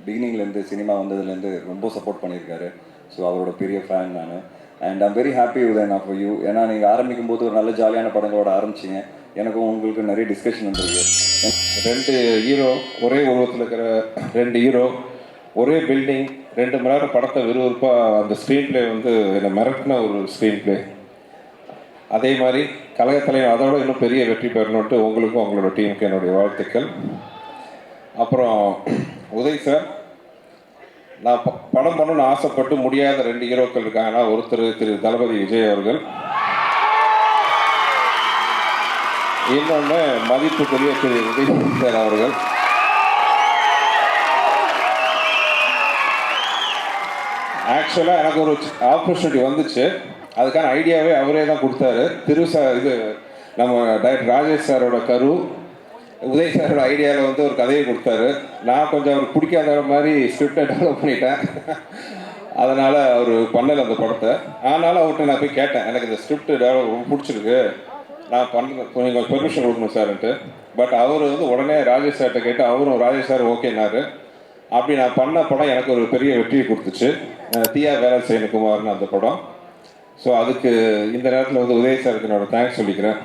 பிகினிங்லேருந்து cinema வந்ததுலேருந்து ரொம்ப support பண்ணியிருக்காரு. ஸோ அவரோட பெரிய ஃபேன் நான். And I'm very happy with என் ஆஃப் யூ. ஏன்னா நீங்கள் ஆரம்பிக்கும் போது ஒரு நல்ல ஜாலியான படங்களோட ஆரம்பிச்சிங்க. எனக்கும் உங்களுக்கு நிறைய டிஸ்கஷன் வந்துருக்கு. 2 ஹீரோ ஒரே உருவத்தில் இருக்கிற 2 ஹீரோ ஒரே பில்டிங் 2 மணி நேரம் படத்தை விறுவிறுப்பாக அந்த ஸ்க்ரீன் பிளே வந்து என்னை மிரட்டின ஒரு ஸ்க்ரீன் பிளே. அதே மாதிரி கழகத்தலைவன் அதோட இன்னும் பெரிய வெற்றி பெறணுன்ட்டு உங்களுக்கும் உங்களோட டீமுக்கு என்னுடைய வாழ்த்துக்கள். அப்புறம் உதய் சார், நான் படம் பண்ணணும்னு ஆசைப்பட்டு முடியாத 2 ஹீரோக்கள் இருக்காங்கன்னா ஒருத்தர் திரு தளபதி விஜய் அவர்கள், இன்னொன்று மதிப்புக்குரிய திரு உதய் சார் அவர்கள். ஆக்சுவலாக எனக்கு ஒரு ஆப்பர்ச்சுனிட்டி வந்துச்சு, அதுக்கான ஐடியாவே அவரே தான் கொடுத்தாரு. இது நம்ம டைரக்டர் ராஜேஷ் சாரோட கரு, உதய் சாரோட ஐடியாவில் வந்து ஒரு கதையை கொடுத்தாரு. நான் கொஞ்சம் அவருக்கு பிடிக்காத மாதிரி ஸ்கிரிப்டை டெவலப் பண்ணிட்டேன். அதனால் அவர் பண்ணலை அந்த படத்தை. ஆனாலும் அவர்கிட்ட நான் போய் கேட்டேன், எனக்கு இந்த ஸ்கிரிப்ட் டெவலப் ரொம்ப பிடிச்சிருக்கு, நான் கொஞ்சம் பெர்மிஷன் கொடுக்கணும் சார்ன்ட்டு. பட் அவர் வந்து உடனே ராஜேஷ் சார்கிட்ட கேட்டு அவரும் ராஜேஷ் சார் ஓகேனாரு. அப்படி நான் பண்ண படம் எனக்கு ஒரு பெரிய வெற்றியை கொடுத்துச்சு. தீயா வேலை செய்யணும் குமார்னு அந்த படம். ஸோ அதுக்கு இந்த நேரத்தில் வந்து உதய் சாருக்கு என்னோட தேங்க்ஸ் சொல்லிக்கிறேன்.